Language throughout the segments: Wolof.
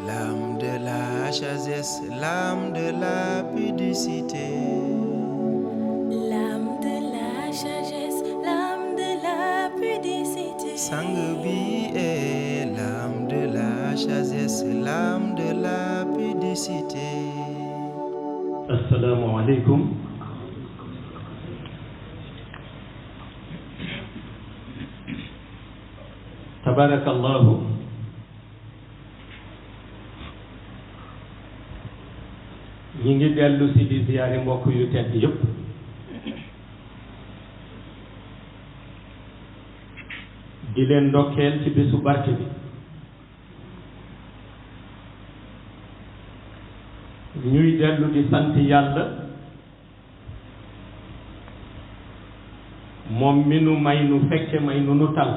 L'âme de la sagesse, l'âme de la pudicité. L'âme de la sagesse, l'âme de la pudicité. Sang bi est l'âme de la sagesse, l'âme de la pudicité. Assalamu alaikum. Tabarakallahu. ñi ngi dellu si di ziyaare mbokk yu tedd yépp di leen ndokkeel ci bésu barke bi ñuy dellu di sant yàlla moom mi nu may nu fekke may nu nu tal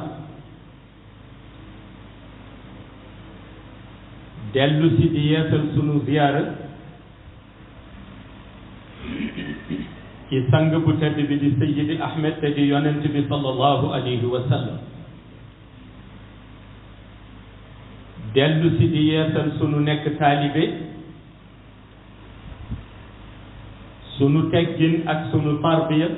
dellu si di yeesal sunu ziyaara ci sang bu tedd bi di Sayyidi Ahmed te di yonent bi sallallahu alayhi wa sallam dellu si di yeesal sunu nekk taalibe sunu teggin ak sunu tarbiya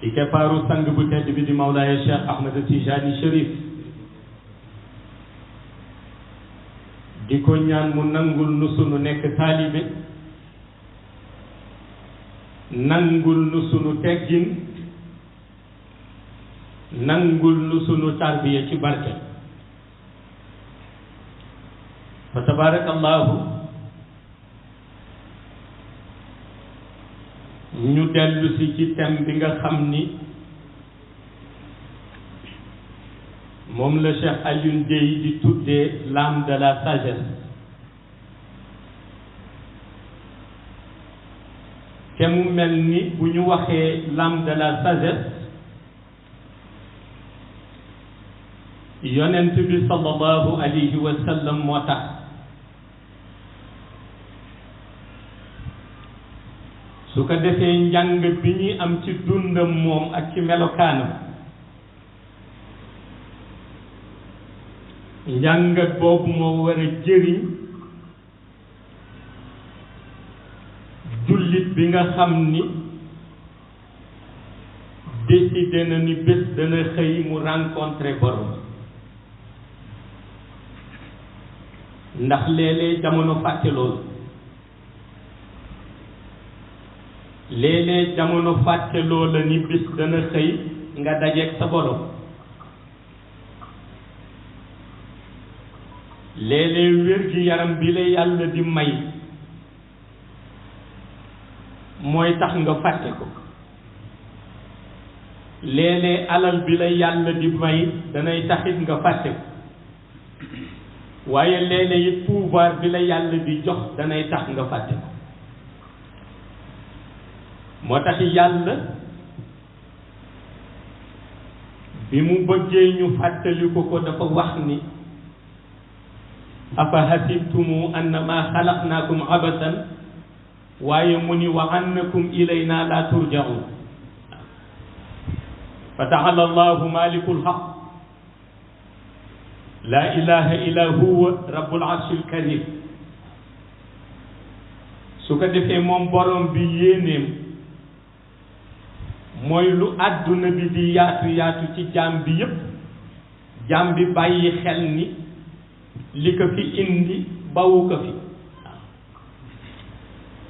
ci keppaaru sang bu tedd bi di Mawlaaya Cheikh Ahmed Tijani Cherif di ko ñaan mu nangul nu sunu nekk taalibe nangul nu sunu teggin nangul nu sunu tarbiya ci barke fa tabarakallahu ñu dellu si ci thème bi nga xam ni moom la Cheikh Alioune Dieye di tuddee l'âme de la sagesse te mu mel ni bu ñu waxee l'âme de la sagesse yonent bi sallallahu alayhi wa sallam moo tax su ko defee njàng bi ñuy am ci dundam moom ak ci melokaanam njàngat boobu moo war a jëriñ jullit bi nga xam ni décidé na ni bés dana xëy mu rencontré borom ndax léeg-léeg jamono fàtte loolu léeg-léeg jamono fàtte loola ni bés dana xëy nga dajeeg sa borom léeg-léeg wér gi yaram bi la yàlla di may mooy tax nga fàtte ko léeg-léeg alal bi la yàlla di may danay taxit nga fàtte ko waaye léeg-léeg it pouvoir bi la yàlla di jox danay tax nga fàtte ko moo tax yàlla bi mu bëggee ñu fàttaliku ko dafa wax ni afa hasibtumu annama xalaqnaakum abasan waaye mu ni wa annakum ilayna la turjaun fa taala allahu malikul haq la ilaha illa huwa rabbul arshil karim su ko defee moom borom bi yéenéem mooy lu àdduna bi di yaatu yaatu ci jaam bi yépp jaam bi bàyyi xel ni li ko fi indi bawu ko fi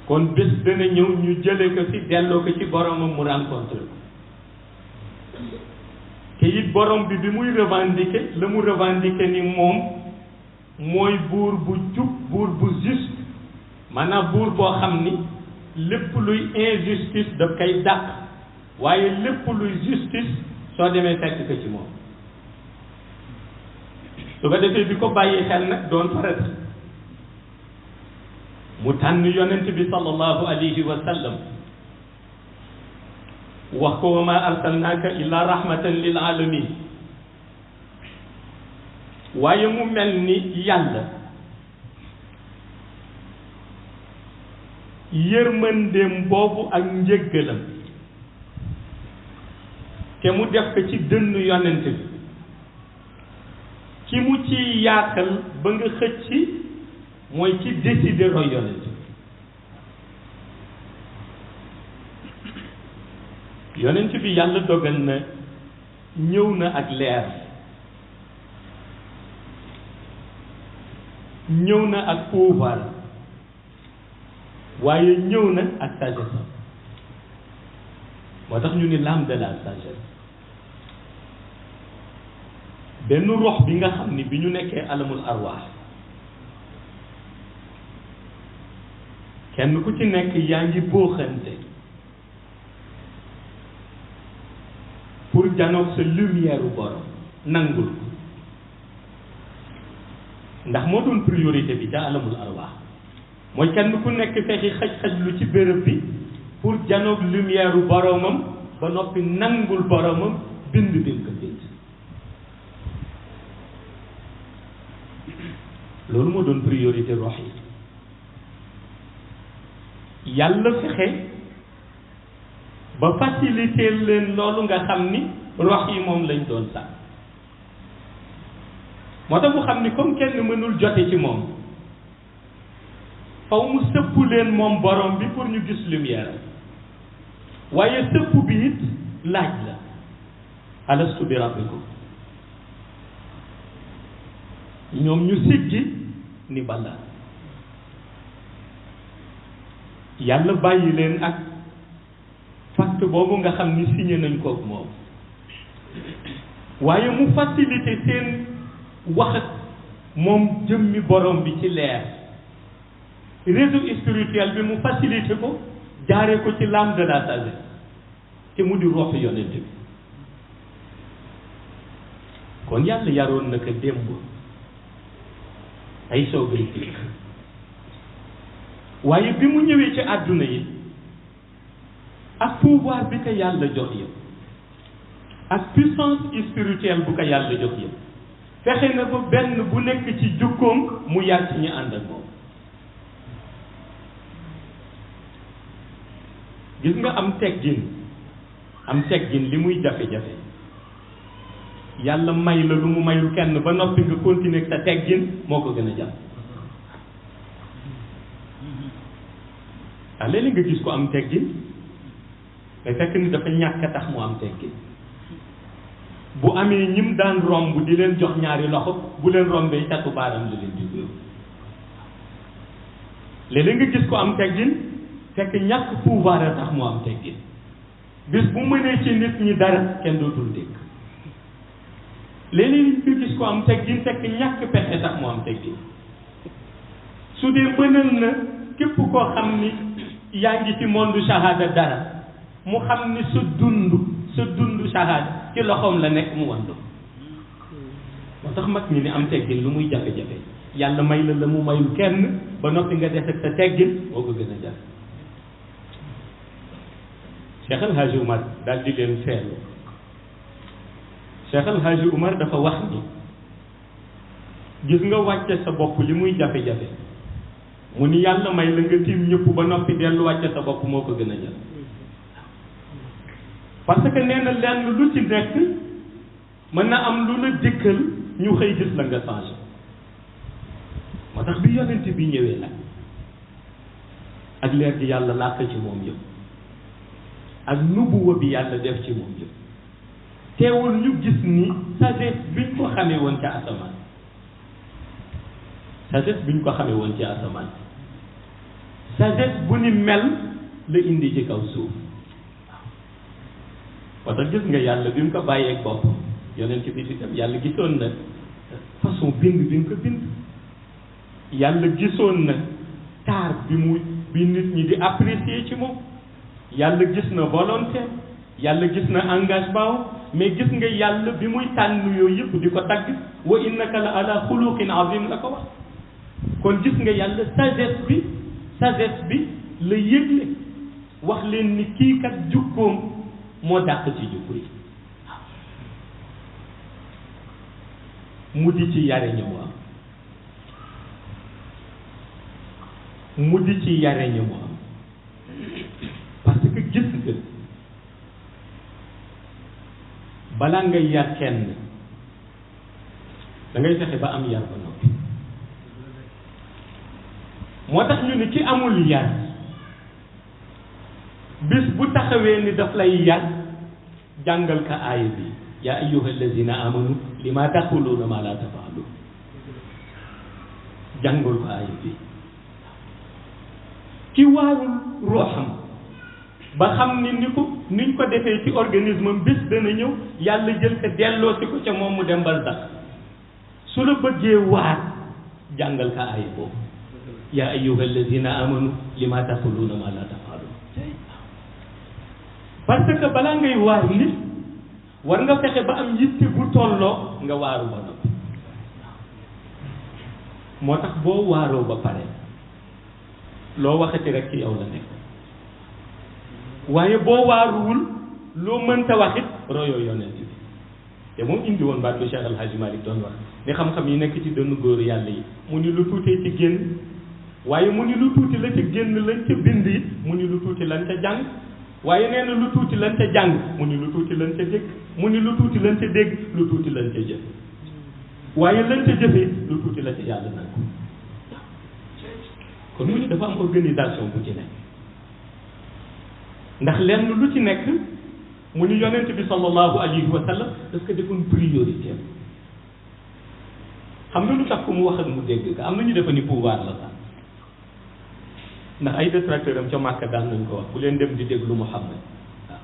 kon bés dana ñëw ñu jële ko fi delloo ko ci boromam mu rencontré ko te it borom bi muy revendiquer la mu revendiquer ni moom mooy buur bu jub buur bu juste maanaam buur boo xam ni lépp luy injustice daf koy dàq waaye lépp luy justice soo demee fekk ko ci moom su ko defee bi ko bàyyi xel nag doon farat mu tànn yonent bi sallallahu alayhi wa sallam wax ko wa ma arsalnaaka illa rahmatan lil alamin waaye mu mel ni yàlla yërmandeem boobu ak njëggalam te mu def ko ci dënn yonent bi ki mu ci yaatal ba nga xëcc mooy ki décider roy yonent bi yonent bi yàlla dogal na ñëw na ak leer ñëw na ak pouvoir waaye ñëw na ak sagesse moo tax ñu ni l'âme de la sagesse benn rox bi nga xam ni bi ñu nekkee alamul arwaax kenn ku ci nekk yaa ngi booxante pour janoog sa lumière u borom nangul ko ndax moo doon priorité bi ca alamul arwaax mooy kenn ku nekk fexi xaj-xaj lu ci béréb bi pour janoog lumière u boromam ba noppi nangul boromam bind bi ko bind loolu moo doon priorité rox yi yàlla fexe ba faciliter leen loolu nga xam ni rox yi moom lañ doon sax moo tax mu xam ni comme kenn mënul jote ci moom faw mu sëpp leen moom borom bi pour ñu gis lumière waaye sëpp bi it laaj la alastu bi rabbikum ñoom ñu siggi ni bala yàlla bàyyi leen ak pacte boobu nga xam ni signé nañ koog moom waaye mu facilité seen wax ak moom jëmmi borom bi ci leer réseau spirituel bi mu facilité ko jaaree ko ci l'âme de la sagesse te mu di rox yonent bi kon yàlla yaroon na ko démb ay soogay dikk waaye bi mu ñëwee ci àdduna yi ak pouvoir bi ko yàlla jox yëpp ak puissance spirituelle bu ko yàlla jox yëpp fexe na ba benn bu nekk ci jukkoom mu yar ci ñu ànd ak moom gis nga am teggin li muy jafe-jafe yàlla may la lu mu mayul kenn ba noppi nga continuer sa teggin moo ko gën a jàpp ah léeg-léeg nga gis ko am teggin mais fekk ni dafa ñàkk a tax mu am teggin bu amee ñim daan romb di leen jox ñaari loxo bu leen rombee catu baaram la leen di wéew léeg-léeg nga gis ko am teggin fekk ñàkk pouvoir a tax mu am teggin bis bu mënee ci nit ñi dara kenn dootul dégg léeg-léeg nga gis ko am teggin fekk ñàkk pexe tax mu am teggin su dee mënal na képp koo xam ni yaa ngi ci monde shahada dara mu xam ni sa dund shahada ci loxoom la nekk mu wandu moo tax mag ñi ni am teggin lu muy jafe-jafe yàlla may la mu mayul kenn ba noppi nga def ak sa teggin moo ko gën a jafe Cheikh El Hadji Oumar daal di leen feelu Cheikh El Hadji Oumar dafa wax ni gis nga wàcce sa bopp li muy jafe-jafe mu ni yàlla may la nga tiim ñëpp ba noppi dellu wàcce sa bopp moo ko gën a jafe parce que nee na lenn lu ci nekk mën na am lu la dëkkal ñu xëy gis la nga changé moo tax bi yonent bi ñëwee nag ak leer gi yàlla làq ci moom yëpp ak nubuwa bi yàlla def ci moom yëpp teewul ñu gis ni sagesse biñ ko xamee woon ca asamaan sagesse biñ ko xamee woon ci asamaan sagesse bu ni mel la indi ci kaw suuf moo tax gis nga yàlla bi mu ko bàyyeeg bopp yonent bi di dem yàlla gisoon na façon bind bi mu ko bind yàlla gisoon na taar bi nit ñi di apprécier ci moom yàlla gis na volonté yàlla gis na engagement mais gis nga yàlla bi muy tànn yooyu yëpp di ko tagg wa innaka la ala xuluqin azim la ko wax kon gis nga yàlla sagesse bi la yëgle wax leen ni kii kat jukkoom moo dàq ci jukko yi mu di ci yare ñu mu am mu di ci yare ñu mu am parce que gis nga balaa ngay yar kenn da ngay fexe ba am yar ba noppi. moo tax ñu ni ki amul yar bis bu taxawee ni daf lay yar jàngal ka aaya bi yaa ayyuha allazina amanu lima taquluna ma la tafalun jàngal ko aaya bi. ki waarul ruuxam ba xam ni niñ ko defee ci organisme am bés dana ñëw yàlla jël ko delloo si ko ca moom mu dem barsax su la bëggee waar jàngal ka aaya boobu yaa ayyuha allazina amanu lima taquluna ma la tafalun. parce que balaa ngay waar nit war nga fexe ba am yitte bu tolloo nga waaru ba noppi. moo tax boo waaroo ba pare loo waxati rek ci yow la nekk waaye boo waaruwul loo mënta waxit royoo yonent bi te moom indi woon baat lu Cheikh El Hadj Malick doon wax ni xam-xam yi nekk ci dënnu góor yàlla yi mu ni lu tuutee ci génn waaye mu ni lu tuuti la ca génn lañ ca bind it mu ni lu tuuti lañ ca jàng waaye nee na lu tuuti lañ ca jàng mu ni lu tuuti lañ ca dégg mu ni lu tuuti lañ ca dégg lu tuuti lañ ca jëf waaye lañ ca jëfee lu tuuti la ca yàlla nag kon mu ni dafa am organisation bu ci nekk ndax lenn lu ci nekk mu ni yonent bi sallallahu alayhi wa sallam parce que defoon priorité xam nga lu tax ko mu wax ak mu dégg ka am na ñu defa ni pouvoir la sax ndax ay détracteur am ca Màkka daan nañ ko wax bu leen dem di déglu Muhammad waaw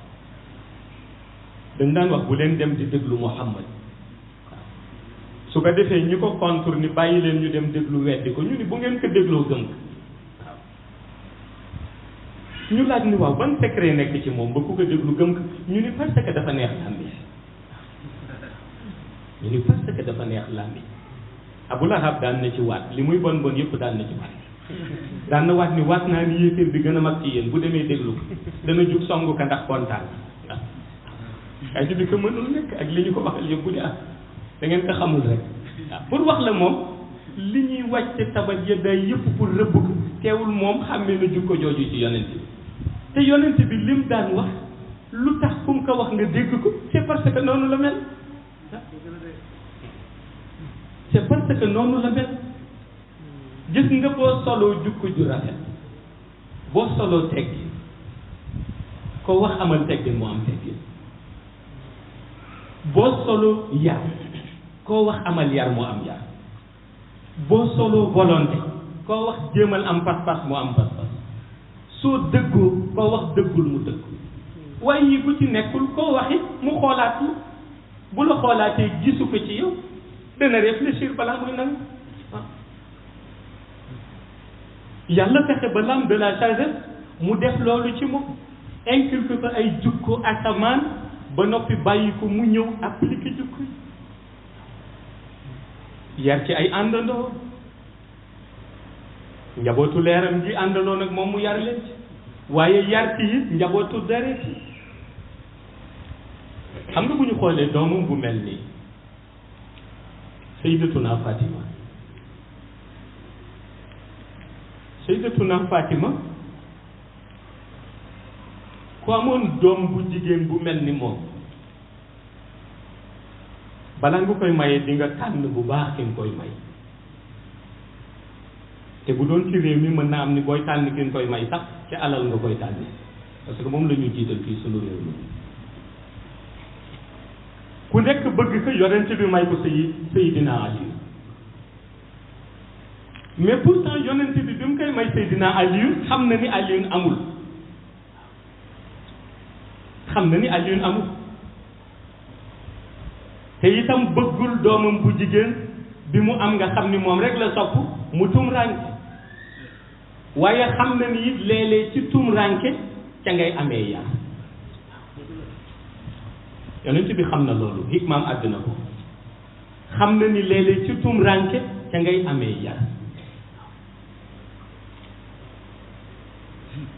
dañ daan wax bu leen dem di déglu Muhammad waaw su ko defee ñi ko contre ni bàyyi leen ñu dem déglu weddi ko ñu ni bu ngeen ko dégloo gëm ko waaw ñu laaj ni waaw ban secret nekk ci moom ba ku ko déglu gëm ko ñu ni parce que dafa neex làmmiñ ñu ni parce que dafa neex làmmiñ Abu Lahab daan na ci waat li muy bon bon yëpp daan na ci waat daan na waat ni waat naa ni yéeféer bi gën a mag ci yéen bu demee déglu ko dana jug song ko ndax kontaan waaw ay ji bi ko mënul nekk ak li ñu ko waxal yëpp bu di da ngeen ko xamul rek waaw pour wax la moom li ñuy wàcce tabat yëddaay yëpp pour rëbb ko teewul moom xàmmee na jug ko jooju ci yonent bi te yonent bi lim daan wax lu tax fu mu ko wax nga dégg ko c'est parce que noonu la mel c'est parce que noonu la mel gis nga boo soloo jukko ju rafet boo soloo teggi ko wax amal teggin mu am teggin boo soloo yar koo wax amal yar mu am yar boo soloo volonté koo wax jéemal am pas-pas mu am pas-pas soo dëggoo koo wax dëggul mu dëggu waaye yi bu ci nekkul koo waxit mu xoolaat la bu la xoolaatee gisu ko ci yow dana réfléchir balaa muy nangu yàlla fexe ba l'âme de la sagesse mu def loolu ci moom inculque ko ay jukko asamaan ba noppi bàyyi ko mu ñëw appliqué jukko yi yar ci ay àndandoo njabootu leeram ji àndandoo nag moom mu yar leen ci waaye yar ci it njabootu deret yi xam nga bu ñu xoolee doomam bu mel nii Sayyidatuna Fatima Sayyidatuna Fatima ku amoon doom bu jigéen bu mel ni moom balaa nga koy maye di nga tànn bu baax ki nga koy may te bu doon ci réew mi mën naa am ni booy tànn ki nga koy may sax ci alal nga koy tànn parce que moom la ñu jiital fii sunu réew mi ku nekk bëgg ko yonent bi may ko Seydina Ali mais pourtant yonent bi mu koy may Seydina Ali xam na ni Ali amul te itam bëggul doomam bu jigéen bi mu am nga xam ni moom rek la sopp mu tumranke waaye xam na ni it léeg-léeg ci tumranke ca ngay amee yar yonent bi xam na loolu hikmaam àddina ko xam na ni léeg-léeg ci tumranke ca ngay amee yar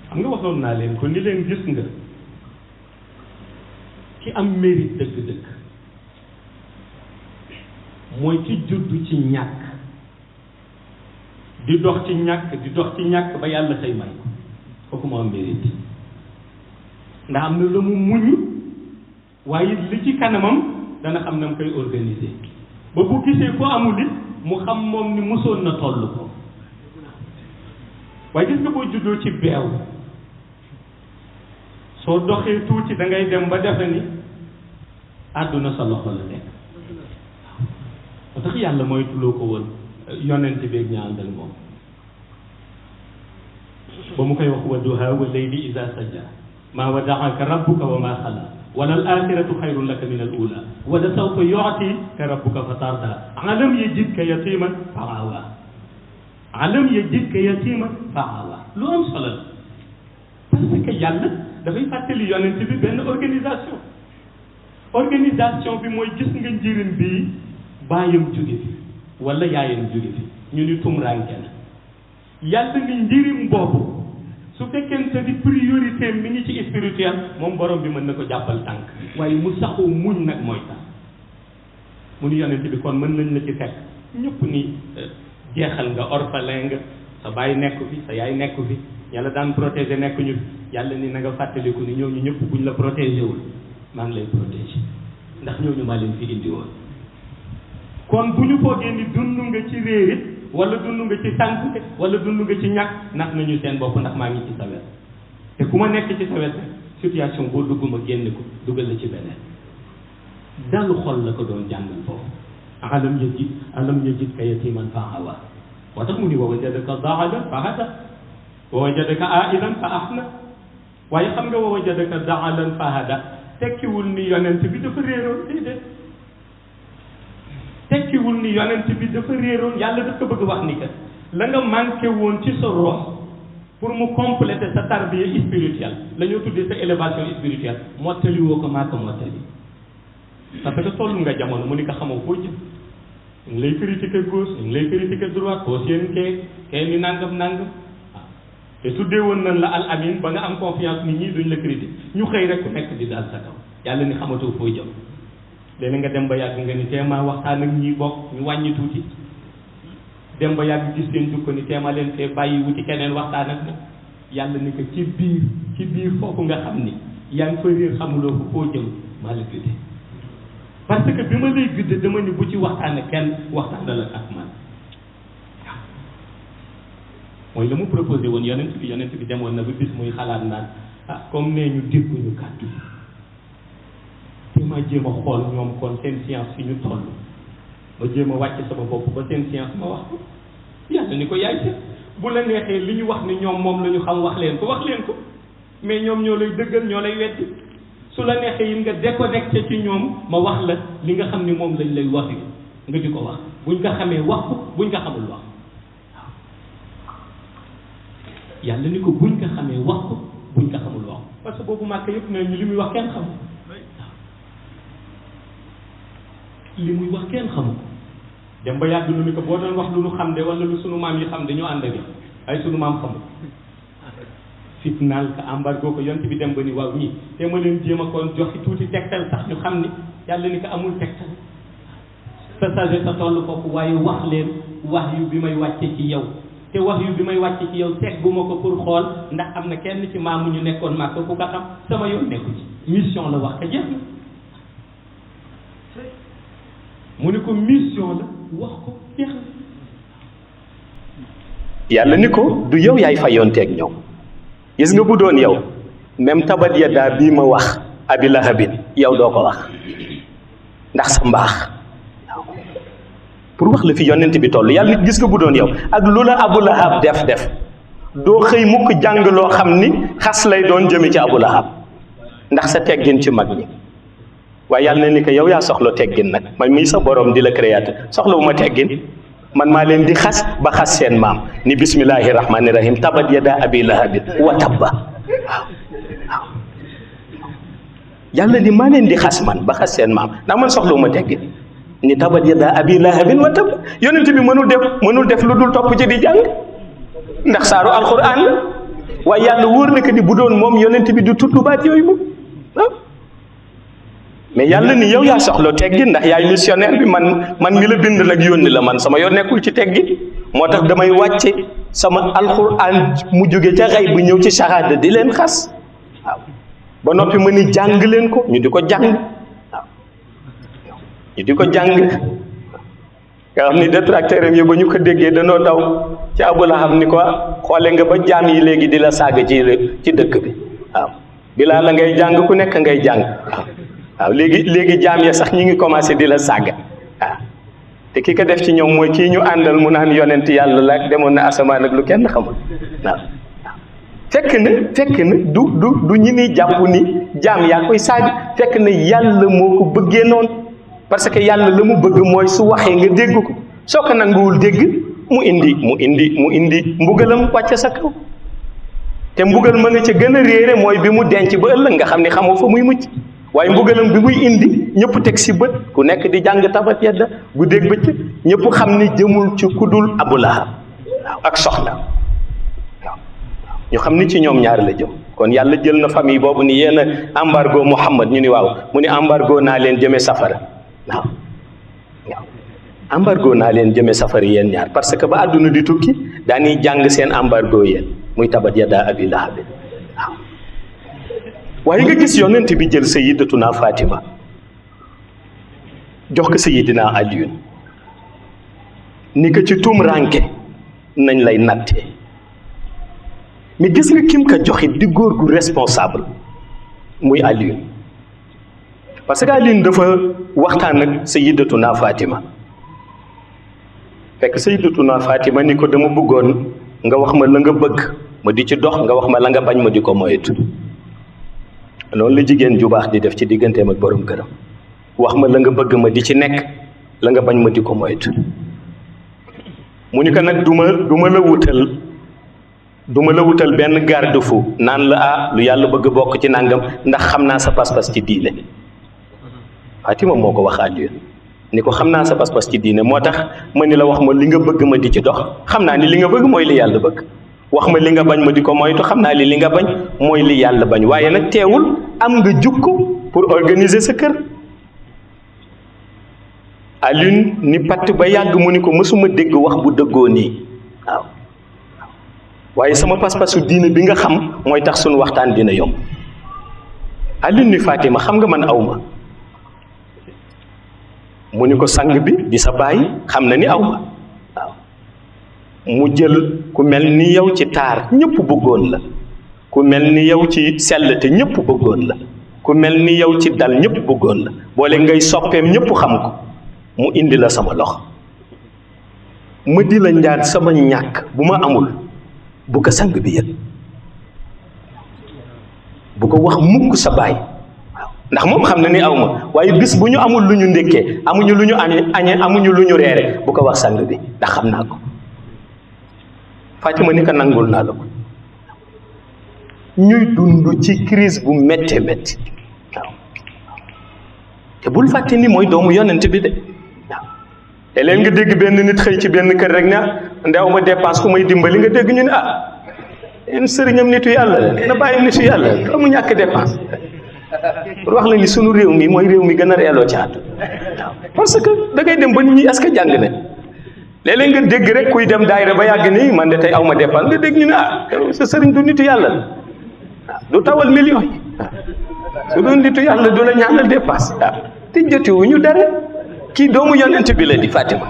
xam nga waxoon naa leen ko ni leen gis nga ki am mérite dëgg-dëgg mooy ci juddu ci ñàkk di dox ci ñàkk ba yàlla xëy may ko kooku moo am mérite ndax am na la mu muñu waaye li ci kanamam dana xam na mu koy organiser ba bu gisee ko amul it mu xam moom ni mosoon na toll ko waaye gis nga boo juddoo ci beew soo doxee tuuti da ngay dem ba defe ni àdduna sa loxo la nekk moo tax yàlla mooy tuloo ko woon yonent beeg ña àndal moom ba mu koy wax wa duha wa layli ida saja ma wadaaka rabbuka wa ma xala wala al axiratu xayrun laka min al ula wala sawfa yu'tika rabbuka fa tarda alam yajidka yatiman fa awa alam yajidka yatiman fa awa lu am solo la parce que yàlla dafay fàttali yonent bi benn organisation bi mooy gis nga njëriñ bii bàyyam jóge fi wala yaayam jóge fi ñu ni tumranke na yàlla ni njëriñ boobu su fekkente ni priorité mi ngi ci spirituel moom borom bi mën na ko jàppal tànk waaye mu saxoo muñ nag mooy tax mu ni yonent bi kon mën nañ la ci fekk ñëpp ni jeexal nga orphelin nga sa baay nekk fi sa yaay nekk fi yàlla daan protéger nekk ñu yàlla ni na nga fàttaliku ni ñooñu ñëpp buñ la protégé wul maa ngi lay protéger ndax ñooñu maa leen fi indi woon kon bu ñu foogee ni dund nga ci réerit wala dund nga ci sànq wala dund nga ci ñàkk nax nañu seen bopp ndax maa ngi ci sa wet te ku ma nekk ci sa wet situation boo dugg ma génne ko dugal la ci beneen dalu xol la ko doon jàngal foofu alam yajidka yatiman fa awa moo tax mu ni wa wajadaka daalan fa hada wa wajadaka ailan fa ahna waaye xam nga wa wajadaka daalan fa hada tekkiwul ni yonent bi dafa réeroon déedéet tekkiwul ni yonent bi dafa réeroon yàlla daf ko bëgg wax ni que la nga manqué woon ci sa rox pour mu compléter sa tarbiya spirituelle la ñoo tuddee sa élévation spirituelle mottali woo ko maa ko mottali parce que toll nga jamono mu ni ko xamoo foo jëm ñu ngi lay critiquer gauche ñu ngi lay critiquer droite koo seen kee ni nangam waaw te tuddee woon nañ la al amin ba nga am confiance nit ñi duñ la critiquer ñu xëy rek ku nekk di daal sa kaw yàlla ni xamatoo foo jëm léegi nga dem ba yàgg nga ni teema waxtaan ak ñi bokk ñu wàññi tuuti dem ba yàgg gis seen jukko ni teema leen fee bàyyi wuti keneen waxtaan ak nag yàlla ni ko ci biir foofu nga xam ni yaa ngi fa réer xamuloo ko foo jëm maa la gëdde parce que bi ma lay gëdde dama ni bu ci waxtaan ak kenn waxtaanal ak man waaw mooy la mu proposé woon yonent bi demoon na ba bis muy xalaat naan comme nee ñu dégguñu kàddu te ma jéem a xool ñoom kon seen science fi ñu toll ma jéem a wàcc sama bopp ba seen science ma wax ko yàlla ni ko yaay seet bu la neexee li ñu wax ni ñoom moom la ñu xam wax leen ko mais ñoom ñoo lay dëggal ñoo lay weddi su la neexee yi nga déconnecté ci ñoom ma wax la li nga xam ni moom lañ lay wax nga di ko wax buñ ko xamee wax ko buñ ko xamul wax waaw yàlla ni ko buñ ko xamee wax ko buñ ko xamul wax parce que boobu màkk yëpp ne ñu li muy wax kenn xamul li muy wax kenn xamul dem ba yàgg lu ni ko boo doon wax lu nu xam de wala lu sunu maam yi xam de ñoo ànd ak ay sunu maam xamul fitnaal ka embargo ko yont bi dem ba ni waaw ñii te ma leen jéem a kon joxi tuuti tegtal sax ñu xam ni yàlla ni ko amul tegtal sa sagesse sa toll foofu waaye wax leen wax yu bi may wàcce ci yow te wax yu bi may wàcce ci yow tegguma ko pour xool ndax am na kenn ci maamu ñu nekkoon màkk ku ko xam sama yoon nekku ci mission la wax ka jeex na mu ni ko mission la wax ko jeex na yàlla ni ko du yow yaay fayonteeg ñoom gis nga bu doon yow même tabat yaddaa bii ma wax abi lahabin yow doo ko wax ndax sa mbaax pour wax la fi yonent bi toll yàlla nit gis nga bu doon yow ak lu la abu lahab def doo xëy mukk jàng loo xam ni xas lay doon jëme ci abu lahab ndax sa teggin ci mag ñi waaye yàlla na ni ko yow yaa soxla teggin nag man mii sa borom di la créateur soxla wu ma teggin man maa leen di xas ba xas seen maam ni bismillahi rahmani rahim tabat yada abi lahabin wa tabba waaw yàlla ni maa leen di xas man ba xas seen maam ndax man soxla wu ma teggin ni tabat yada abi lahabin wa tabba yonent bi mënul def lu dul topp ci di jàng ndax saaru alquran la waaye yàlla wóor na ko ni bu doon moom yonent bi du tudd baat yooyu moom waaw mais yàlla ni yow yaa soxla teggin ndax yaay missionnaire bi man mi la bind nag yónni la man sama yoon nekkul ci teggin moo tax damay wàcce sama alquran mu jóge ca xay bu ñëw ci shahada di leen xas waaw ba noppi ma ni jàng leen ko ñu di ko jàng waaw ñu di ko jàng nga xam ni détracteur yi ba ñu ko déggee danoo daw ci Abu Lahab ni ko xoole nga ba jaam yi léegi di la saaga ci dëkk bi waaw Bilaal la ngay jàng ku nekk ngay jàng waaw léegi jaam ya sax ñi ngi commencé di la saaga waaw te ki ko def ci ñoom mooy kii ñu àndal mu naan yonent yàlla la demoon na asamaan ak lu kenn xamul waaw fekk na du ñi ni jàpp ni jaam yaa koy saaga fekk na yàlla moo ko bëggee noonu parce que yàlla la mu bëgg mooy su waxee nga dégg ko soo ko nanguwul dégg mu indi mbugalam wàcce sa kaw te mbugal ma nga ca gën a réere mooy bi mu denc ba ëllëg nga xam ni xamoo fa muy mucc waaye mbugalam bi muy indi ñëpp teg si bët ku nekk di jàng Tabbat Yadaa guddeeg bëccëg ñëpp xam ni jëmul ci kudul Abu Lahab waaw ak soxna waaw ñu xam ni ci ñoom ñaar la jëm kon yàlla jël na famille boobu ni yéen a embargo Muhammad ñu ni waaw mu ni embargo naa leen jëme safara waaw embargo naa leen jëme safara yéen ñaar parce que ba àdduna di tukki dañuy jàng seen embargo yéen muy Tabbat Yadaa Abi Lahab waaw waaye nga gis yonent bi jël sayyidatuna Fatima jox ko sayyidina Aliyun ni ko ci tuum ranke nañ lay nattee mais gis nga kim ko joxit di góor gu responsable muy Aliyun parce que Aliyun dafa waxtaan ak sayyidatuna Fatima fekk sayyidatuna Fatima ni ko dama bëggoon nga wax ma la nga bëgg ma di ci dox nga wax ma la nga bañ ma di ko moytu loolu la jigéen ju baax di def ci digganteem ak borom këram wax ma la nga bëgg ma di ci nekk la nga bañ ma di ko moytu mu ni ko nag du ma la wutal benn garde-fou naan la lu yàlla bëgg bokk ci nàngam ndax xam naa sa pas-pas ci diine Fatima moo ko wax Aliyu ni ko xam naa sa pas-pas ci diine moo tax ma ni la wax ma li nga bëgg ma di ci dox xam naa ni li nga bëgg mooy li yàlla bëgg wax ma li nga bañ ma di ko moytu xam naa li nga bañ mooy li yàlla bañ waaye nag teewul am nga jukko pour organiser sa kër Alioune ni patt ba yàgg mu ni ko mësuma dégg wax bu dëggoo nii waaw waaye sama pas-pasu diine bi nga xam mooy tax suñu waxtaan dina yomb Alioune ni Fatima xam nga man awma mu ni ko sang bi di sa bàyyi xam na ni awma waaw mu jël ku mel ni yow ci taar ñëpp bëggoon la ku mel ni yow ci sell te ñëpp bëggoon la ku mel ni yow ci dal ñëpp bëggoon la boole ngay soppeem ñëpp xam ko mu indi la sama loxo ma di la ñaan sama ñàkk bu ma amul bu ko sang bi yëg bu ko wax mukk sa baay waaw ndax moom xam na ni aw ma waaye bis bu ñu amul lu ñu ndékkee amuñu lu ñu añe amuñu lu ñu reere bu ko wax sang bi ndax xam naa ko Fatima ni ko nangul naa la ko ñuy dund ci crise bu métte métti waaw te bul fàtte ni mooy doomu yonent bi de waaw te leen nga dégg benn nit xëy ci benn kër rek ne ndew ma dépense ku may dimbali nga dégg ñu ne en sëriñam nitu yàlla la nee na bàyyi nitu yàlla la mu ñàkk dépense pour wax la ni sunu réew mi mooy réew mi gën a reeloo ci àdduna waaw parce que da ngay dem ba nit ñi est-ce que jàng ne léeg-léeg nga dégg rek kuy dem daayira ba yàgg nii man de tey aw ma dépense nga dégg ñu ne sa sëriñ du nitu yàlla la du tawal millions yi su doon nitu yàlla du la ñaanal dépense te jotiwuñu dara kii doomu yonent bi la di Fatima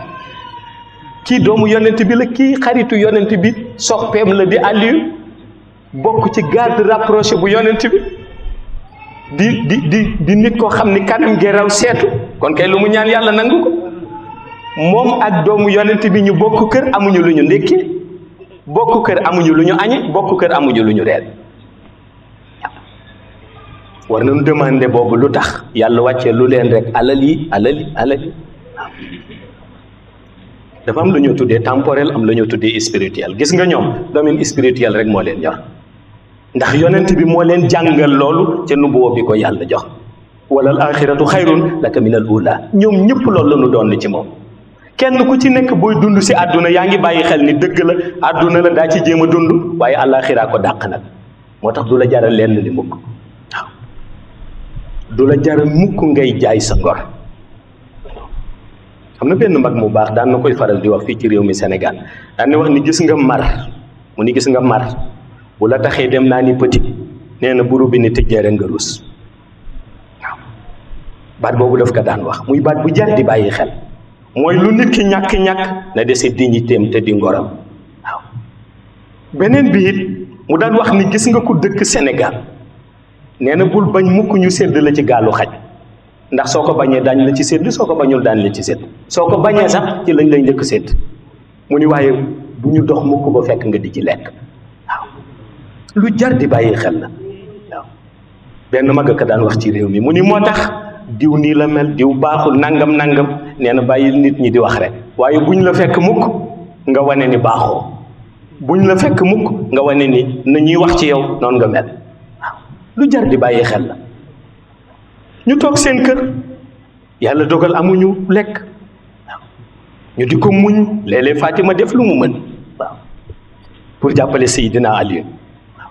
kii doomu yonent bi la kii xaritu yonent bi soppeem la di Aliou bokk ci garde rapproché bu yonent bi di nit koo xam ni kanam gi raw seetu kon kay lu mu ñaan yàlla nangu ko moom ak doomu yonent bi ñu bokk kër amuñu lu ñu ndékkee bokk kër amuñu lu ñu añe bokk kër amuñu lu ñu reer war nañu demander boobu lu tax yàlla wàccee lu leen rek alali waaw dafa am lu ñu tuddee temporel am lu ñu tuddee spirituel gis nga ñoom domaine spirituel rek moo leen ñor ndax yonent bi moo leen jàngal loolu ca nubuwa bi ko yàlla jox wala al axiratu xayrun laka min al ula ñoom ñëpp loolu la ñu doon ci moom kenn ku ci nekk booy dund si àdduna yaa ngi bàyyi xel ni dëgg la àdduna la daa ci jéem a dund waaye àllaaxiraa ko dàq nag moo tax du la jaral lenn li mukk waaw du la jaral mukk ngay jaay sa ngor am na benn mag mu baax daan na koy faral di wax fii ci réew mi Sénégal daan na wax ni gis nga mar mu ni gis nga mar bu la taxee dem naa ni petit nee na buru bi ni tëjee rek nga rus waaw baat boobu daf ko daan wax muy baat bu jar di bàyyi xel mooy lu nit ki ñàkk-ñàkk na dese dignitéem te di ngoram waaw beneen bi it mu daan wax ni gis nga ko dëkk Sénégal nee na bul bañ mukk ñu sédd la ci gaalu xaj ndax soo ko bañee daañ la ci sédd soo ko bañul daañ la ci sédd soo ko bañee sax ci lañ lay njëkk sédd mu ni waaye bu ñu dox mukk ba fekk nga di ci lekk waaw lu jar di bàyyi xel la waaw benn mag ka daan wax ci réew mi mu ni moo tax diw nii la mel diw baaxul nangam nangam nee na bàyyil nit ñi di wax rek waaye buñ la fekk mukk nga wane ni baaxoo buñ la fekk mukk nga wane ni na ñuy wax ci yow noonu nga mel waaw lu jar di bàyyi xel la ñu toog seen kër yàlla dogal amuñu lekk waaw ñu di ko muñ léeg-léeg Fatima def lu mu mën waaw pour jàppale Seydina Ali waaw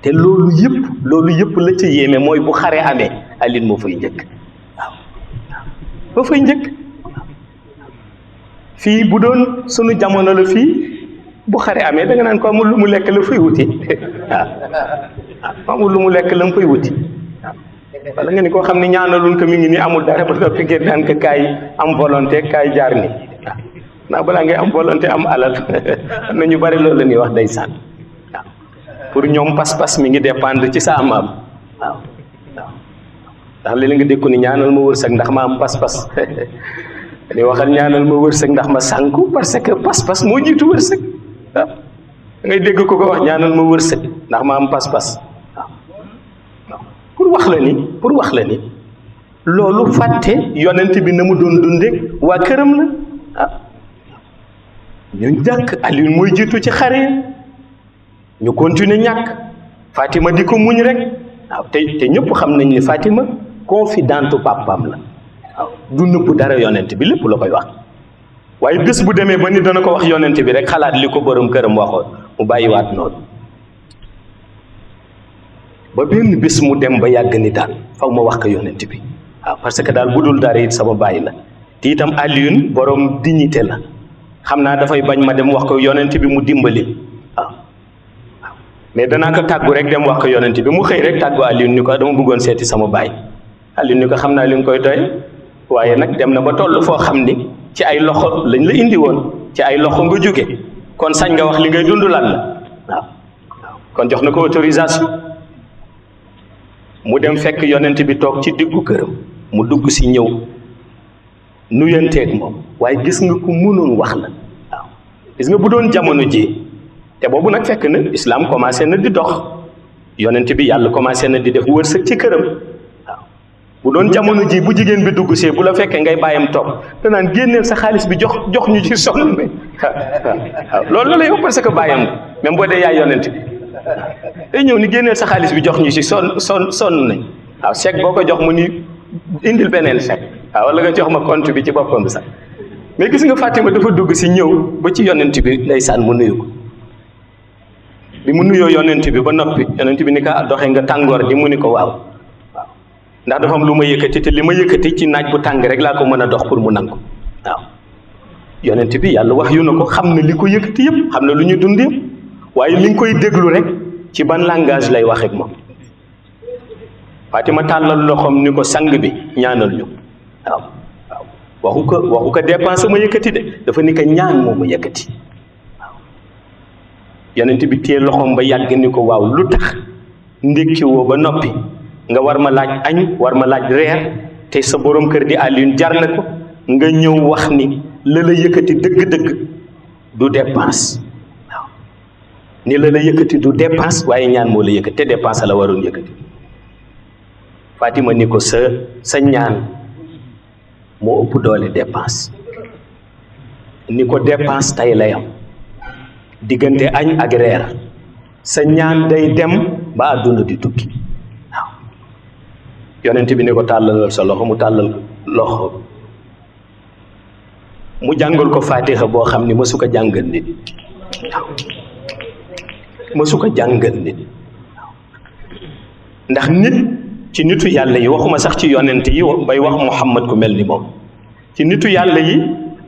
te loolu yëpp la ca yéeme mooy bu xare amee Ali moo fay njëkk waaw moo fay njëkk fii bu doon sunu jamono la fii bu xare amee da nga naan ko amul lu mu lekk la fay wuti waaw amul lu mu lekk la mu fay wuti wala nga ni koo xam ne ñaanalul ko mi ngi nii amul dara ba noppi ngeen naan ko kaay am volonté kaay jaar ni waaw naa balaa ngay am volonté am alal am na ñu bari loolu la ñuy wax ndeysaan waaw pour ñoom pas-pas mi ngi dépendre ci sa am waaw waaw ndax léeg-léeg nga dégg ko ni ñaanal ma wërsëg ndax ma am pas-pas dañuy waxal ñaanal ma wërsëg ndax ma sànku parce que pas-pas moo jiitu wërsëg waaw da ngay dégg ko wax ñaanal ma wërsëg ndax ma am pas-pas pour wax la ni loolu fàtte yonent bi na mu doon dunde waa këram la ah ñu jàkk Aliou mooy jiitu ci xare ñu continuer ñàkk Fatima di ko muñ rek waaw te ñëpp xam nañ ni Fatima confidente papaam la waaw du nëbb dara yonent bi lépp la koy wax waaye bés bu demee ba ni dana ko wax yonent bi rek xalaat li ko borom këram waxoon mu bàyyiwaat noonu ba benn bés mu dem ba yàgg ni daal faw ma wax ko yonent bi waaw parce que daal bu dul dara it sama bàyyi la te itam Alioune borom dignité la xam naa dafay bañ ma dem wax ko yonent bi mu dimbali waaw mais danaa ko tàggu rek dem wax ko yonent bi mu xëy rek tàggu Alioune ni ko dama bëggoon seeti sama baay Alioune ni ko xam naa li nga koy doy waaye nag dem na ba toll foo xam ni ci ay loxo lañ la indi woon ci ay loxo nga jóge kon sañ nga wax li ngay dund lan la waaw kon jox na ko autorisation mu dem fekk yonent bi toog ci diggu këram mu dugg si ñëw nuyanteeg moom waaye gis nga ku mënoon wax la waaw gis nga bu doon jamono ji te boobu nag fekk na islam commencé na di dox yonent bi yàlla commencé na di def wërsëg ci këram waaw bu doon jamono ji bu jigéen bi dugg see bu la fekkee ngay bàyyam toog danaan génneel sa xaalis bi jox ñu ci sonn waaw loolu la lay wax parce que bàyyam même boo dee yaay yonent bi day ñëw ni génneel sa xaalis bi jox ñu ci sonn nañ waaw chèque boo ko jox mu ni indil beneen chèque waaw wala nga jox ma compte bi ci boppam bi sax mais gis nga Fatima dafa dugg si ñëw ba ci yonent bi ndeysaan mu nuyu ko bi mu nuyoo yonent bi ba noppi yonent bi ni ko doxe nga tàngoor di mu ni ko waaw ndax dafa am lu ma yëkkati te li ma yëkkati ci naaj bu tàng rek laa ko mën a dox pour mu nangu waaw yonent bi yàlla wax yu na ko xam na li ko yëkkati yëpp xam na lu ñu dund yëpp waaye li nga koy déglu rek ci ban langage lay wax ak moom Fatima tàllal loxoom ni ko sang bi ñaanal ñu waaw waxu ko dépense ma yëkkati de dafa ni ko ñaan moo ma yëkkati waaw yonent bi téye loxoom ba yàgg ni ko waaw lu tax ndékki woo ba noppi nga war ma laaj añ war ma laaj reer te sa borom kër di Alioune jar na ko nga ñëw wax ni la yëkkati dëgg-dëgg du dépense waaw ni la yëkkati du dépense waaye ñaan moo la yëkkati te dépense la waroon yëkkati Fatima ni ko sa ñaan moo ëpp doole dépense ni ko dépense tey lay am diggante añ ak reer sa ñaan day dem ba àdduna di tukki waaw yonent bi ni ko tàllalal sa loxo mu tàllal loxo mu jàngal ko Fatiha boo xam ni mësu ko jàngal nit waaw mësu ko jàngal nit waaw ndax nit ci nitu yàlla yi waxuma sax ci yonent yi bay wax Muhammad ku mel ni moom ci nitu yàlla yi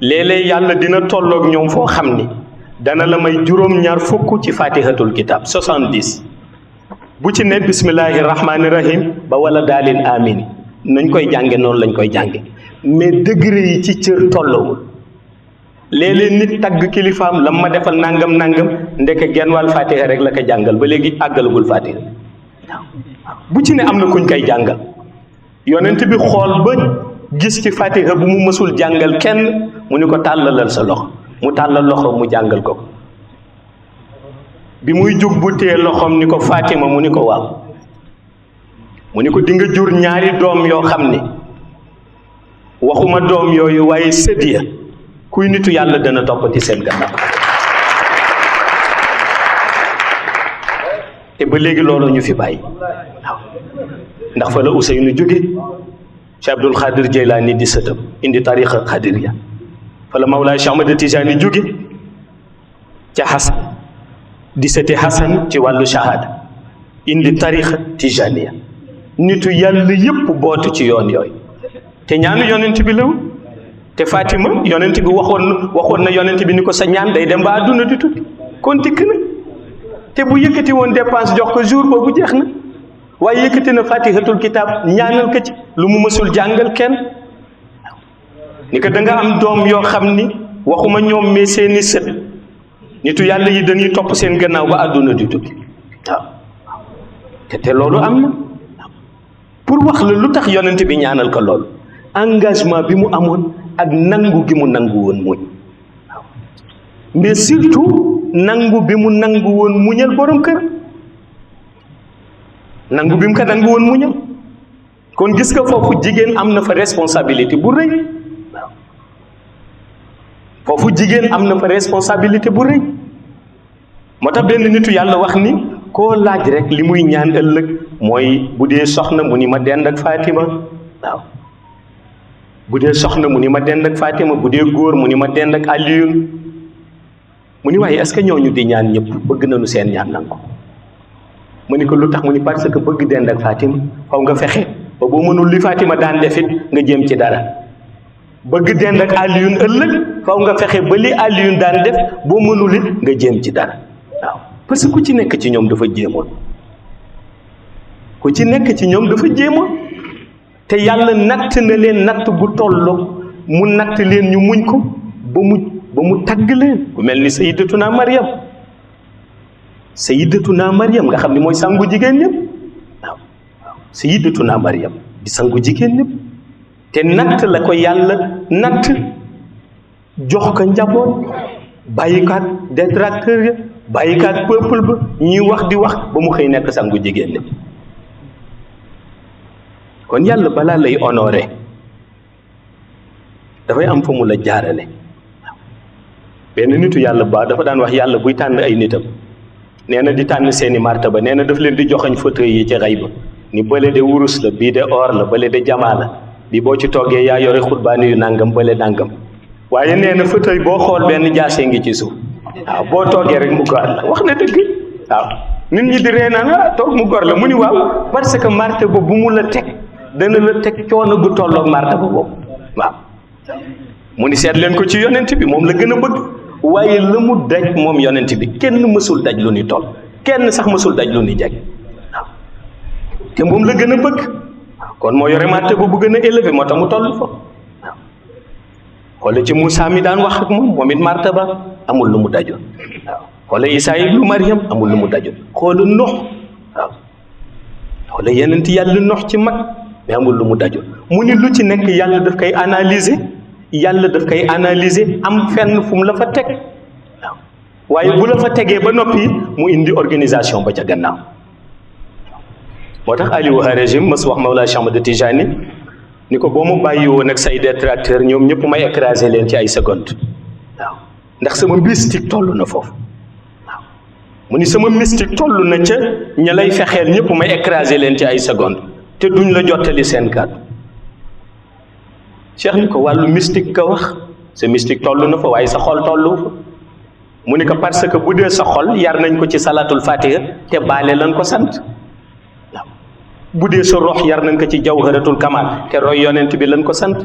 léeg-léeg yàlla dina tolloog ñoom foo xam ni dana la may juróom-ñaar fukk ci fatihatul kitab 70 bu ci ne bismillahi rahmaani rahim ba wala daalin amin nañ koy jànge noonu lañ koy jànge mais degré yi ci cër tollowul léeg-léeg nit tagg kilifaam lam ma defal nangam nangam ndeke genn wàll fatiha rek la ko jàngal ba léegi àggalagul fatiha waaw bu ci ne am na kuñ koy jàngal yonent bi xool ba gis ci fatiha bu mu mësul jàngal kenn mu ni ko tàllalal sa loxo mu tàllal loxo mu jàngal ko bi muy jóg bu tee loxoom ni ko Fatima mu ni ko waaw mu ni ko di nga jur ñaari doom yoo xam ni waxuma doom yooyu waaye sët ya kuy nitu yàlla dana toppati seen gannaaw te ba léegi loolu ñu fi bàyyi waaw ndax fa la Ousseynou jóge Cheikh Abdul Xaadir Jeylaani di sëtam indi tariqa xadiriya fa la Mawlaay Cheikh Ahmad Tijaani jóge ca Xasan di sëti Xasan ci wàllu shahada indi tariqa tijaniya nitu yàlla yépp bootu ci yoon yooyu te ñaanu yonent bi law te Fatima yonent bi waxoon na yonent bi ni ko sa ñaan day dem ba àdduna di tukki kon dikk na te bu yëkkati woon dépense jox ko jour boobu jeex na waaye yëkkati na fatihatul kitab ñaanal ko ci lu mu mësul jàngal kenn ni ko da nga am doom yoo xam ni waxuma ñoom mais seeni sët nitu yàlla yi dañuy topp seen gannaaw ba àdduna di tukki waaw te loolu am na pour wax la lu tax yonent bi ñaanal ko loolu engagement bi mu amoon ak nangu gi mu nangu woon muñ waaw mais surtout nangu bi mu nangu woon muñal borom kër nangu bi mu ko nangu woon muñal kon gis nga foofu jigéen am na fa responsabilité bu rëy waaw foofu jigéen am na fa responsabilité bu rëy moo tax benn nitu yàlla wax ni koo laaj rek li muy ñaan ëllëg mooy bu dee soxna mu ni ma dend ak Fatima waaw bu dee soxna mu ni ma dend ak Fatima bu dee góor mu ni ma dend ak Aliyun mu ni waaye est-ce que ñooñu di ñaan ñëpp bëgg nañu seen ñaan nangu mu ni ko lu tax mu ni parce que bëgg dend ak Fatima faw nga fexe ba boo mënul li Fatima daan defit nga jéem ci dara bëgg dend ak Aliyun ëllëg faw nga fexe ba li Aliyun daan def boo mënul it nga jéem ci dara waaw parce que ku ci nekk ci ñoom dafa jéemoon ku ci nekk ci ñoom dafa jéemoon te yàlla natt na leen natt bu tolloog mu natt leen ñu muñ ko ba mu tagg leen ku mel ni sayyidatuna Maryam nga xam ni mooy sangu jigéen ñëpp waaw sayyidatuna Maryam di sangu jigéen ñëpp te natt la ko yàlla natt jox ko njaboot bàyyi ko ak détracteur ya bàyyi ko ak peuple ba ñuy wax di wax ba mu xëy nekk sangu jigéen ñëpp kon yàlla balaa lay honoré dafay am fa mu la jaarale benn nitu yàlla ba dafa daan wax yàlla buy tànn ay nitam nee na di tànn seeni martaba nee na daf leen di joxañ fauteuil yi ci xay ba ni bële de wurus la bii de or la bële de jamaa la bi boo ci toggee yaa yore xutbaani yu nàngam bële nàngam waaye nee na fauteuil boo xool benn jaasee ngi ci suuf waaw boo toogee rek mu gor la wax na dëgg waaw nit ñi di ree naan toog mu gor la mu ni waaw parce que martaba bu mu la teg dana la teg coono gu tolloog martaba boobu waaw mu ni seet leen ko ci yonent bi moom la gën a bëgg waaye la mu daj moom yonent bi kenn mësul daj lu ni toll kenn sax mësul daj lu ni jeg waaw te moom la gën a bëgg kon moo yore martaba bu gën a élevé moo tax mu toll fa waaw xoole ci Moussa mi daan wax ak moom it martaba amul lu mu dajoon waaw xoole Isaa ibnu Maryam amul lu mu dajoon xoole Nuux waaw xoole yeneen yàlla Nuux ci mag mais amul lu mu dajoon mu ni lu ci nekk yàlla daf koy analyser am fenn fu mu la fa teg waaw waaye bu la fa tegee ba noppi mu indi organisation ba ca gannaaw moo tax Aliou Harazim mas wax Mawlaa Cheikh Ahmad Tijani ni ko boo ma bàyyi woon ak say détracteur ñoom ñëpp may écraser leen ci ay secondes waaw ndax sama mystique toll na foofu waaw mu ni sama mystique toll na ca ña lay fexeel ñëpp may écraser leen ci ay secondes te duñ la jottali seen kàddu Cheikh ni ko wàllu mystique ka wax sa mystique toll na fa waaye sa xol tollu fa mu ni ko parce que bu dee sa xol yar nañ ko ci salatul fatiha te baale lañ ko sant waaw bu dee sa rox yar nañ ko ci jawharatul kamal te roy yonent bi lañ ko sant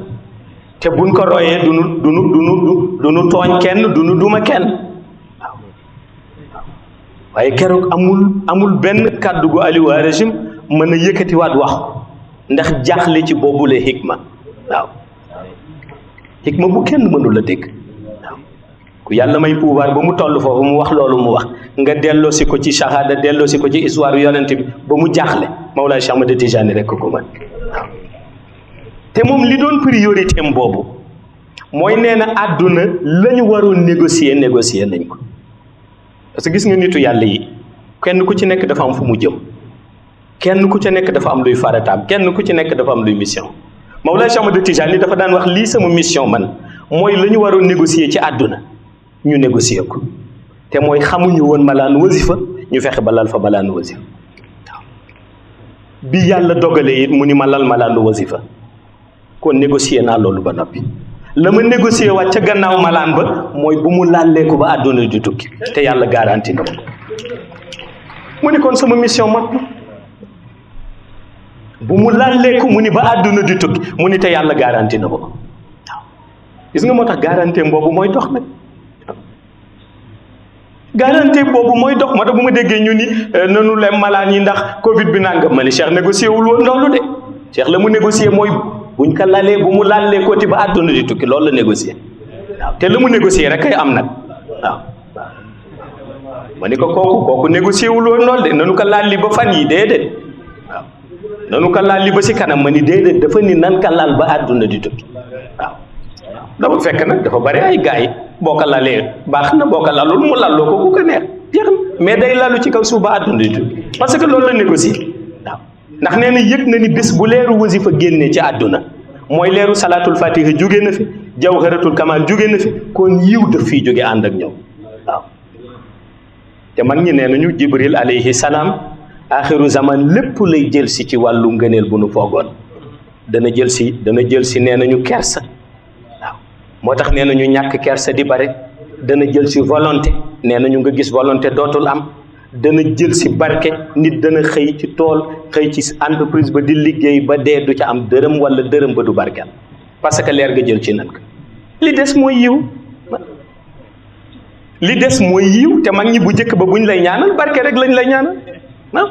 te buñ ko royee duñu tooñ kenn duñu duma kenn waaw waaye keroog amul benn kàddu gu Aliou Harazim mën a yëkkatiwaat wax ko ndax jaaxle ci boobule hikma waaw xikma bu kenn mënul a dégg waaw ku yàlla may pouvoir ba mu toll foofu mu wax loolu mu wax nga delloosi ko ci shahada delloosi ko ci histoire yonent bi ba mu jaaxle Mawlaay Cheikh Ahmad Tijaani rek ko man waaw te moom li doon priorité am boobu mooy nee na àdduna la ñu waroon négocier nañ ko parce que gis nga nitu yàlla yi kenn ku ci nekk dafa am fu mu jëm kenn ku ci nekk dafa am luy farataam kenn ku ci nekk dafa am luy mission Mawlaay Cheikh Ahmad Tijaani dafa daan wax lii sama mission man mooy la ñu waroon négocier ci àdduna ñu négocier ko te mooy xamuñu woon malaan wasifa ñu fexe ba lal fa malaan wasifa waaw bi yàlla dogalee it mu ni ma lal malaanu wasifa kon négocier naa loolu ba noppi la ma négocier waat ca gannaaw malaan ba mooy bu mu làllee ko ba àdduna di tukki te yàlla garanti na ko mu ni kon sama mission mat na bu mu làllee ko mu ni ba àdduna di tukki mu ni te yàlla garanti na ko waaw gis nga moo tax garantie boobu mooy dox nag garantie boobu mooy dox moo tax bu ma déggee ñu ni nanu lem malaan yi ndax Covid bi nangam ma ni Cheikh négocier wul woon loolu de Cheikh la mu négocier mooy buñ ko lalee bu mu laalee kooti ba àdduna di tukki loolu la négocier waaw te la mu négocier rek kay am nag waaw ma ni ko kooku négocier wul woon loolu de nanu ko laal li ba fan yi déedéet waaw nanu ko laal li ba si kanam ma ni déedéet dafa ni nan ka laal ba àdduna di tukki waaw dafa fekk nag dafa bari ay gars yi boo ko lalee baax na boo ko lalul mu lalloo ko ku ko neex jeex na mais day lalu ci kaw suuf ba àdduna di tukki parce que loolu la négocier waaw ndax nee na yëg na ni bés bu leeru wasifa génnee ci àdduna mooy leeru salaatul fatiha jóge na fi jawharatul kamal jóge na fi kon yiw daf fii jóge ànd ak ñoom waaw te mag ñi nee nañu jibril alayhi salaam axiru zaman lépp lay jël si ci wàllu ngëneel bu nu foogoon dana jël si nee nañu kersa waaw moo tax nee nañu ñàkk kersa di bare dana jël si volonté nee nañu nga gis volonté dootul am dana jël si barke nit dana xëy ci tool xëy ci entreprise ba di liggéey ba dee du ca am dërëm wala dërëm ba du barkeel parce que leer nga jël ci nan ko li des mooy yiw te mag ñi bu njëkk ba buñ lay ñaanal barke rek lañ lay ñaanal ah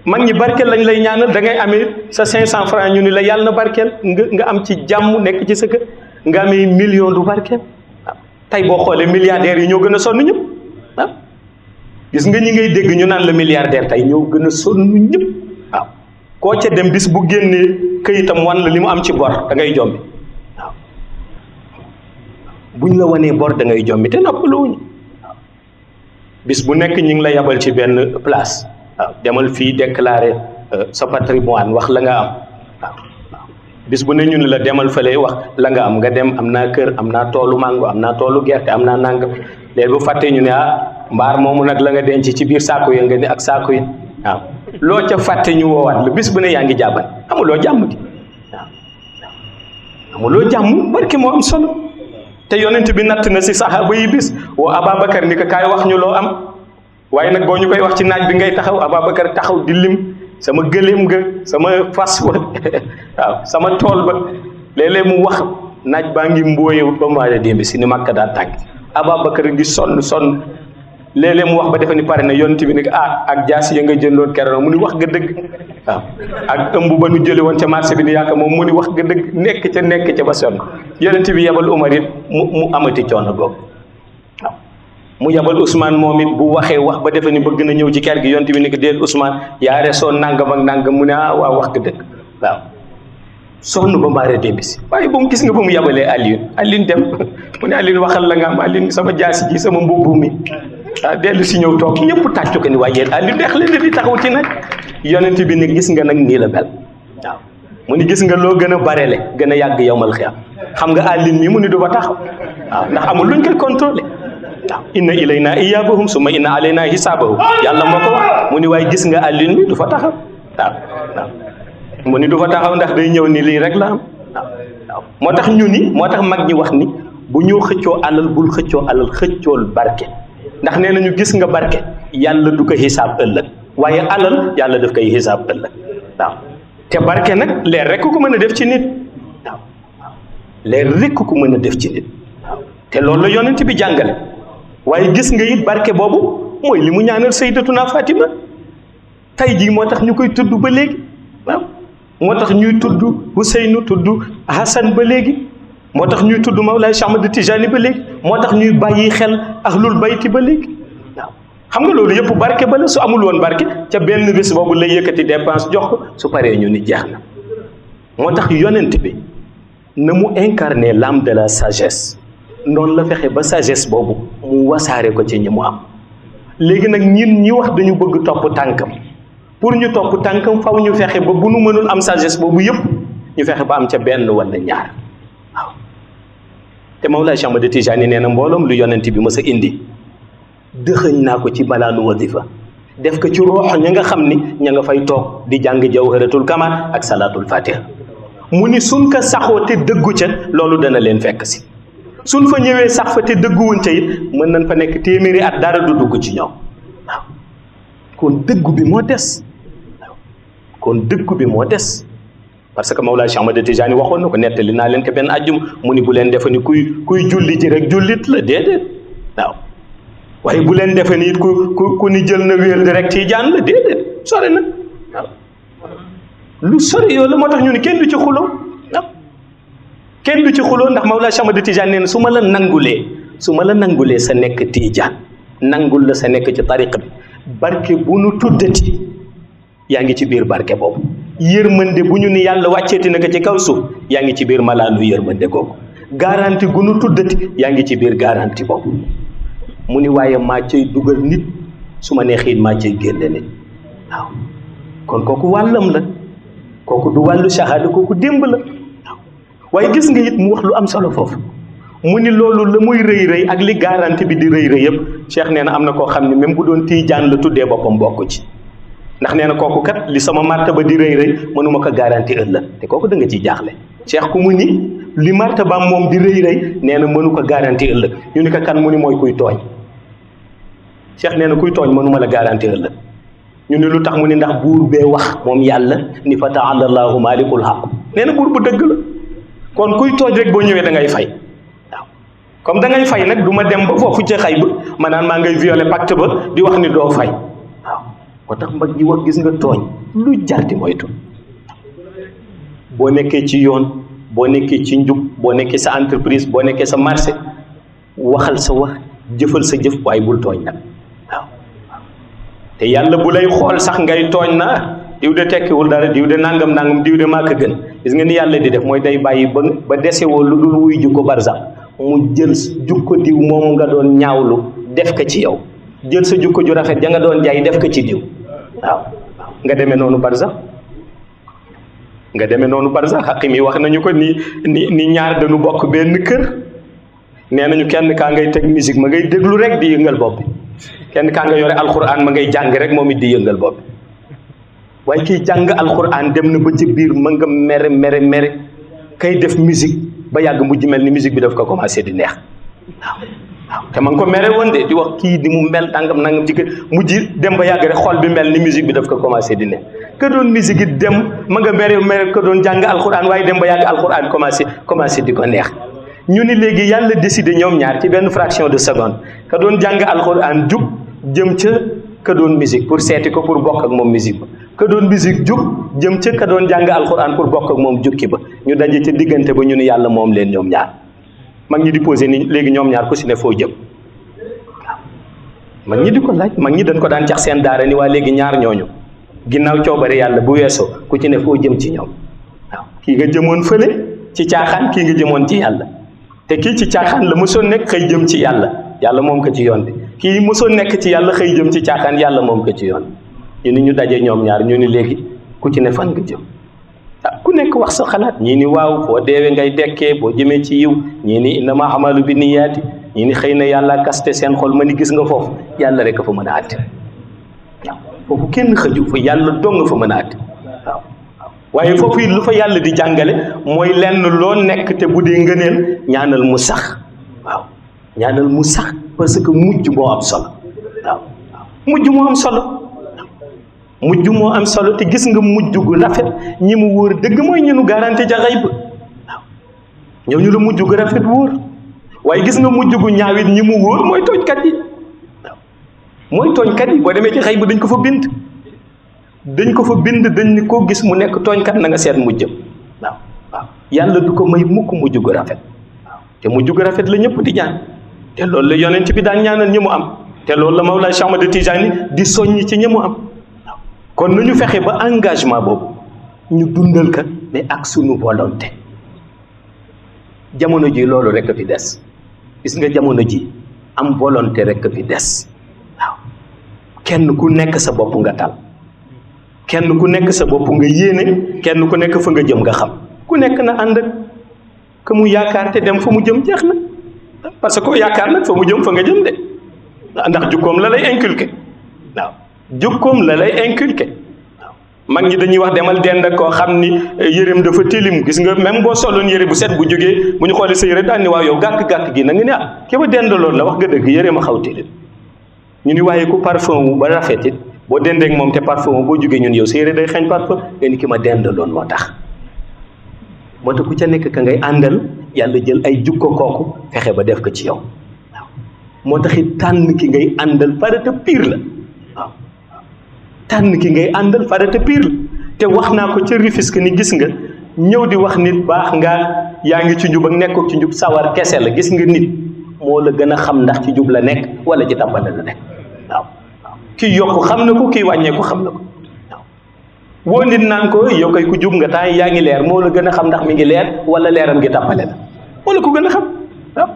mag ñi barke lañ lay ñaanal da ngay amee sa 500 francs ñu ni la yàlla na barkeel nga am ci jàmm nekk ci sa kër nga amee million du barkeel tey boo xoolee milliardaires yi ñoo gën a sonn ñëpp ah gis nga ñi ngay dégg ñu naan la milliardaire tey ñoo gën a sonn ñëpp waaw koo ca dem bis bu génnee këyitam wan la li mu am ci bor da ngay jombi waaw buñ la wanee bor da ngay jombi te noppaluwuñu waaw bis bu nekk ñi ngi la yabal ci benn place waaw demal fii déclarer sa patrimoine wax la nga am waaw bis bu ne ñu ne la demal fële wax la nga am nga dem am naa kër am naa toolu mango am naa toolu gerte am naa nangam léegi bu fàttee ñu ne mbaar moomu nag la nga denc ci biir saako ya nga ni ak saako yi waaw loo ca fàtte ñu woowaat la bis bu ne yaa ngi jàbbal amuloo jàmm gi waaw amuloo jàmm barke moo am solo te yonent bi natt na si saxaaba yi bis woo Ababacar ni ko kaay wax ñu loo am waaye nag boo ñu koy wax ci naaj bi ngay taxaw Ababacar taxaw di lim sama gëléem nga sama fas wa waaw sama tool ba léeg-léeg mu wax naaj baa ngi mbooyewu ba mu waaj a démb si ni Makka daan tànk Ababacar di sonn léeg-léeg mu wax ba defe ni pare na yonent bi ni ak jaas ya nga jëndoon keroog mu ni wax nga dëgg waaw ak ëmb ba nu jële woon ca marché bi ni yaakaar moom mu ni wax nga dëgg nekk ca ba sonn yonent bi yebal Umar it mu amati coono googu waaw mu yebal Ousmane moom it bu waxee wax ba defe ni bëgg na ñëw ci kër gi yonent bi ni ko déel Ousmane yaare soo nangam ak nangam mu ne waaw wax nga dëgg waaw sonn ba maare débisi waaye ba mu gis nga ba mu yebalee Alioune dem mu ne Alioune waxal la nga am Alioune sama jaasi ji sama mbubb mi dellu si ñëw toog ñëpp tàccu ko ni waaye yéen Alioune dex leen di taxaw ci nag yonent bi ne gis nga nag nii la mel waaw mu ni gis nga loo gën a barele gën a yàgg yowmal xiyam xam nga Alioune mi mu ni du ba taxaw waaw ndax amul luñ koy contrôlé waaw inna ilayna iyaabahum summa inna alayna hisaabahum yàlla moo ko wax mu ni waaye gis nga Alioune mi du fa taxaw waaw mu ni du fa taxaw ndax day ñëw ni lii rek la am waaw moo tax moo tax mag ñi wax ni bu ñëw xëccoo alal bul xëccoo alal xëccool barke ndax nee nañu gis nga barke yàlla du ko xisaab ëllëg waaye alal yàlla daf koy xisaab ëllëg waaw te barke nag leer rek ko mën a def ci nit waaw leer rek ko mën a def ci nit waaw te loolu la yonent bi jàngale waaye gis nga it barke boobu mooy li mu ñaanal sayyidatuna Fatima tey jii moo tax ñu koy tudd ba léegi waaw moo tax ñuy tudd Huseynu tudd Hasan ba léegi moo tax ñuy tudd Mawlaay Cheikh Ahmad Tijani ba léegi moo tax ñuy bàyyi xel ahlul bayti ba léegi waaw xam nga loolu yëpp barke ba la su amul woon barke ca benn bés boobu lay yëkkati dépense jox ko su paree ñu ni jeex na moo tax yonent bi na mu incarné l'âme de la sagesse noonu la fexe ba sagesse boobu mu wasaare ko ci ñi mu am léegi nag ñin ñi wax dañu bëgg topp tànkam pour ñu topp tànkam faw ñu fexe ba bu nu mënul am sagesse boobu yëpp ñu fexe ba am ca benn wala ñaar waaw te Mawlaay Cheikh Ahmad Tijani nee na mbooloom lu yonent bi mës a indi dëxëñ naa ko ci balaanu wadifa def ko ci roox ña nga xam ni ña nga fay toog di jàng jawharatul kamal ak salaatul fatiha mu ni suñ ko saxoo te dëggu ca loolu dana leen fekk si suñ fa ñëwee sax fa te dëgguwuñ ca it mën nañ fa nekk téeméeri at dara du dugg ci ñoom waaw kon dëggu bi moo des waaw kon dëggu bi moo des parce que Mawlaay Cheikh Ahmad Tijani waxoon na ko nettali naa leen ko benn àjjum mu ni bu leen defe ni kuy julli ji rek jullit la déedéet waaw waaye bu leen defe ni it ku ni jël na wéel di rek Tijaan la déedéet sori na waaw lu sori yow la moo tax ñu ni kenn du ci xuloo waaw kenn du ci xuloo ndax Mawlaay Cheikh Ahmad Tijani nee na su ma la nangulee sa nekk Tijaan nangul la sa nekk ci tariqa bi barke bu nu tuddati yaa ngi ci biir barke boobu yërmande bu ñu ni yàlla wàcceeti na ko ci kaw suuf yaa ngi ci biir malaanu yërmande googu garanti gu nu tuddati yaa ngi ci biir garanti boobu mu ni waaye maa cay dugal nit su ma neexee maa cay génne nit waaw kon kooku wàllam la kooku du wàllu shahada kooku démb la waaw waaye gis nga it mu wax lu am solo foofu mu ni loolu la muy rëy rëy ak li garanti bi di rëy rëy yëpp Cheikh nee na am na koo xam ne même bu doon Tijaan la tuddee boppam bokk ci ndax nee na kooku kat li sama martaba di rëy rëy mënuma ko garanti ëllëg te kooku da nga ciy jaaxle Cheikh ku mu ni li martabaam moom di rëy rëy nee na mënu ko garanti ëllëg ñu ni ko kan mu ni mooy kuy tooñ Cheikh nee na kuy tooñ mënuma la garanti ëllëg ñu ni lu tax mu ni ndax buur bee wax moom yàlla ni fa taala allahu malikul haq nee na buur bu dëgg la kon kuy tooñ rek boo ñëwee da ngay fay waaw comme da ngay fay nag du ma dem ba foofu ca xay ba ma naan maa ngay violer pacte ba di wax ni doo fay waaw moo tax mbag ñi wax gis nga tooñ lu jarti moytu boo nekkee ci yoon boo nekkee ci njub boo nekkee sa entreprise boo nekkee sa marché waxal sa wax jëfal sa jëf waaye bul tooñ nag waaw te yàlla bu lay xool sax ngay tooñ na diw de tekkiwul dara diw de nangam diw de maa ko gën gis nga ni yàlla di def mooy day bàyyi ba desewoo lu dul wuy jukko barsax mu jël jukko diw moomu nga doon ñaawlu def ko ci yow jël sa jukko ju rafet ja nga doon jaay def ko ci diw waaw nga demee noonu barsax xaqi mi wax nañu ko ni ñaar dañu bokk benn kër nee nañu kenn kaa ngay teg musique ma ngay déglu rek di yëngal bopp bi kenn kaa nga yore alxuraan ma ngay jàng rek moom it di yëngal bopp bi waaye kiy jàng alxuraan dem na ba ci biir ma nga mere kay def musique ba yàgg mujj mel ni musique bi daf ko commencé di neex waaw te ma nga ko mere woon de di wax kii di mu mel nangam ci kër mujj dem ba yàgg rek xol bi mel ni musique bi daf ko commencé di neex ka doon musique it dem ma nga mere ka doon jàng alxuraan waaye dem ba yàgg alxuraan commencé di ko neex ñu ni léegi yàlla décidé ñoom ñaar ci benn fraction de seconde ka doon jàng alxuraan jug jëm ca ka doon musique pour seeti ko pour bokk ak moom musique ba ka doon musique jug jëm ca ka doon jàng alxuraan pour bokk ak moom jukki ba ñu daje ca diggante ba ñu ni yàlla moom leen ñoom ñaar mag ñi di posé ni léegi ñoom ñaar ku si ne foo jëm waaw mag ñi di ko laaj mag ñi dañ ko daan jax seen daara ni waa léegi ñaar ñooñu ginnaaw coobare yàlla bu weesoo ku ci ne foo jëm ci ñoom waaw kii nga jëmoon fële ci caaxaan kii nga jëmoon ci yàlla te kii ci caaxaan la mosoon nekk xëy jëm ci yàlla moom ko ci yoon bi kii mosoon nekk ci yàlla xëy jëm ci caaxaan yàlla moom ko ci yoon ñu ni ñu daje ñoom ñaar ñu ni léegi ku ci ne fan nga jëm ku nekk wax sa xalaat ñii ni waaw boo deewee ngay dekkee boo jëmee ci yiw ñii ni innama amalu bi niyaati ñii ni xëy na yàlla kaste seen xol ma ni gis nga foofu yàlla rek a fa mën a àtte waaw foofu kenn xëju fa yàlla dong nga fa mën a àtte waaw waaye foofu it lu fa yàlla di jàngale mooy lenn loo nekk te bu dee ngëneel ñaanal mu sax waaw ñaanal mu sax parce que mujj moo am solo waaw mujj moo am solo mujj moo am solo te gis nga mujj gu rafet ñi mu wóor dëgg mooy ñu nu garanti ja xayb waaw ñëw ñu la mujj gu rafet wóor waaye gis nga mujj gu ñaawit ñi mu wóor mooy tooñkat yi waaw mooy tooñkat yi boo demee ci xayb dañ ko fa bind dañ ni koo gis mu nekk tooñkat na nga seet mujjam waaw yàlla du ko may mukk mujj gu rafet te mu jug rafet la ñëpp di ñaan te loolu la yonent bi daan ñaanal ñi mu am te loolu la Mawlaay Cheikh Ahmad Tijaani di soññ ci ñi mu am kon nañu fexe ba engagement boobu ñu dundal ka mais ak sunu volonté jamono ji loolu rek a fi des gis nga jamono ji am volonté rek a fi des waaw kenn ku nekk sa bopp nga tal kenn ku nekk sa bopp nga yéene kenn ku nekk fa nga jëm nga xam ku nekk na ànd ak ka mu yaakaar te dem fa mu jëm jeex na parce que koo yaakaar nag fa mu jëm fa nga jëm de ndax jukkoom la lay inculqué waaw jukkoom la lay inculqué waaw mag ñi dañuy wax demal dend ak koo xam ni yéreem dafa tilim gis nga même boo soloon yére bu set bu jógee bu ñu xoolee sa yére daan ni waaw yow gàkk-gàkk gi na nga ne ah ki ma dendaloon la wax nga dëgg yéreem a xaw tilim ñu ni waaye ku parfum wu ba rafet it boo dendeek moom te parfum wu boo jógee ñun yow sa yére day xeeñ parfum nga ni ki ma dendaloon moo tax ku ca nekk ka ngay àndal yàlla jël ay jukko kooku fexe ba def ko ci yow waaw moo tax it tànn ki ngay àndal farata piir la waaw tànn ki ngay àndal farata piir la te wax naa ko ca Rufisque ni gis nga ñëw di wax nit baax nga yaa ngi ci njub ak nekkul ci njub sawar kese la gis nga nit moo la gën a xam ndax ci jub la nekk wala ci tàmbale la nekk waaw kii yokk xam na ko kii wàññeeku xam na ko woo nit naan ko yow kay ku jub nga temps yaa ngi leer moo la gën a xam ndax mi ngi leer wala leeram ngi tàppale la moo la ko gën a xam waaw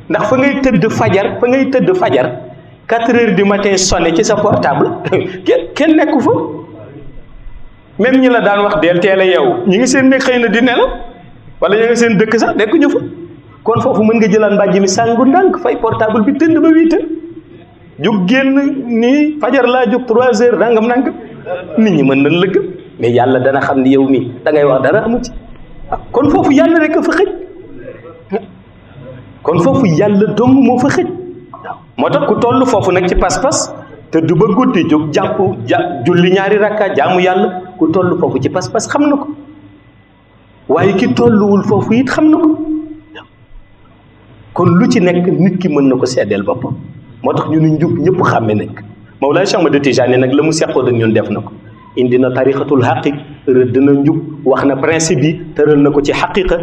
ndax fa ngay tëdd fajar 4 heures du matin sonné ci sa portable kenn nekku fa même ñi la daan wax del teel a yeewu ñi ngi seen nekk xëy na di nelaw wala ñu ngi seen dëkk sax nekkuñu fa kon foofu mën nga jëlaat mbàjj mi sàngu ndànk fay portable bi tëdd ba 8 heures jóg génn nii fajar laa jóg 3 heures nangam nit ñi mën nañ lëgg mais yàlla dana xam ni yow mii da ngay wax dara amu ci kon foofu yàlla rek a fa xëj kon foofu yàlla dong moo fa xëj waaw moo tax ku toll foofu nag ci pas-pas te du ba guddi jóg julli ñaari rakka jaamu yàlla ku toll foofu ci pas-pas xam na ko waaye ki tolluwul foofu it xam na ko kon lu ci nekk nit ki mën na ko seddeel boppam moo tax ñu ne njub ñëpp xàmme nañ ko Mawlaay Cheikh Ahmad Tijaani nag la mu seqoon ak ñun def na ko indi na tarixatul xaqiq rëdd na njub wax na principe yi tëral na ko ci xaqiqa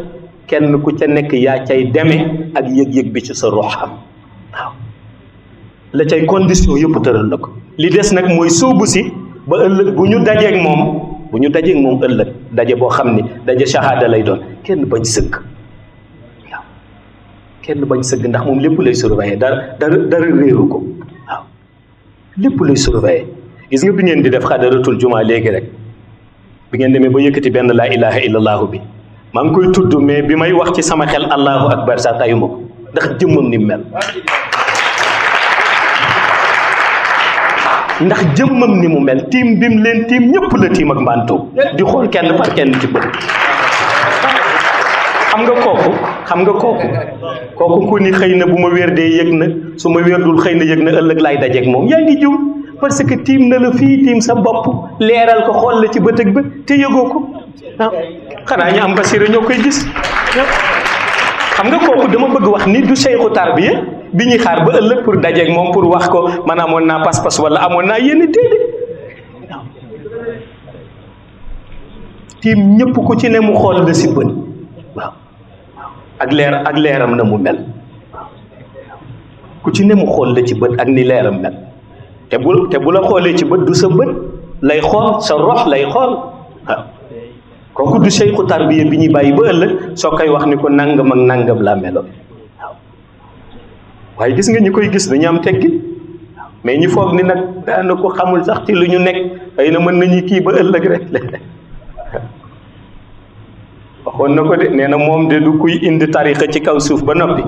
kenn ku ca nekk yaa cay demee ak yëg-yëg bi ci sa rox am waaw la cay condition yëpp tëral na ko li des nag mooy sóobu si ba ëllëg bu ñu dajeeg moom ëllëg daje boo xam ni daje shahada lay doon kenn bañ sëgg waaw kenn bañ sëgg ndax moom lépp lay surveiller dara réeru ko waaw lépp lay surveiller gis nga bi ngeen di def xadaratul juma léegi rek bi ngeen demee ba yëkkati benn laa ilaha illallahu bi maa ngi koy tudd mais bi may wax ci sama xel allahu akbar sa tayuma ko ndax jëmmam ni mel ndax jëmmam ni mu mel tiim bi mu leen tiim ñëpp la tiim ak mbantoom di xool kenn par kenn ci bët xam nga kooku ku ni xëy na bu ma wér dee yëg na su ma wér dul xëy na yëg na ëllëg laay dajeeg moom yaa ngi jiw parce que tiim na la fii tiim sa bopp leeral ko xool la ci bët ak bët te yëgoo ko waaw xanaa ñu am basira ñoo koy gis xam nga kooku dama bëgg wax ni du cheikhu tarbiya bi ñuy xaar ba ëllëg pour dajeeg moom pour wax ko man amoon naa pas-pas wala amoon naa yenn déedéet waaw tiim ñëpp ku ci ne mu xool la si bët waaw ak leeram na mu mel ku ci ne mu xool la ci bët ak ni leeram mel te bu la xoolee ci bët du sa bët lay xool sa rox lay xool waaw kooku du cheikhu tarbiya bi ñuy bàyyi ba ëllëg soo koy wax ni ko nangam ak nangam laa meloon waaw waaye gis nga ñi koy gis dañu am teggi mais ñi foog ni nag daana ko xamul sax ci lu ñu nekk xëy na mën nañu kii ba ëllëg rek waxoon na ko de nee na moom de du kuy indi tarixa ci kaw suuf ba noppi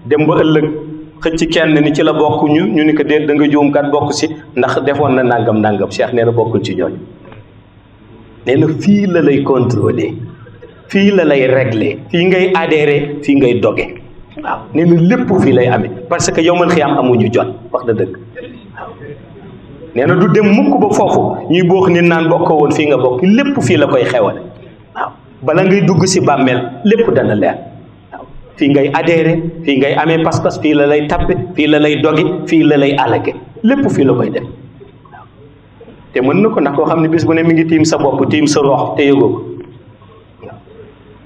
dem ba ëllëg xëcc kenn ni ci la bokk ñu ni ko déet da nga juum kat bokk si ndax defoon na nangam Cheikh nee na bokkul ci ñooñu nee na fii la lay contrôler fii la lay régler fii ngay adhérer fii ngay doge waaw nee na lépp fii lay amee parce que yowmal xiyaam amuñu jot wax na dëgg waaw nee na du dem mukk ba foofu ñuy boox nit naan bokkoo woon fii nga bokk lépp fii la koy xewale waaw bala ngay dugg si bàmmeel lépp dana leer waaw fii ngay adhérer fii ngay amee pas-pas fii la lay tappe fii la lay doge fii la lay alage lépp fii la koy def te mën na ko ndax koo xam ne bis bu ne mi ngi tiim sa bopp tiim sa rox te yëgoo ko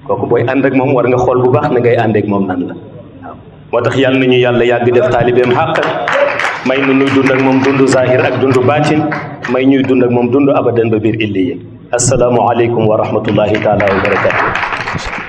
waaw kooku booy ànd ak moom war nga xool bu baax na ngay ànd ak moom nan la waaw moo tax yàlla nañu yàlla yàgg def taalibeem xàq may nu nuy dund ak moom dundu zahir ak dundu baatin may ñuy dund ak moom dundu abadan ba biir illiyin assalaamu aleykum wa rahmatullahi taala wa barakatuh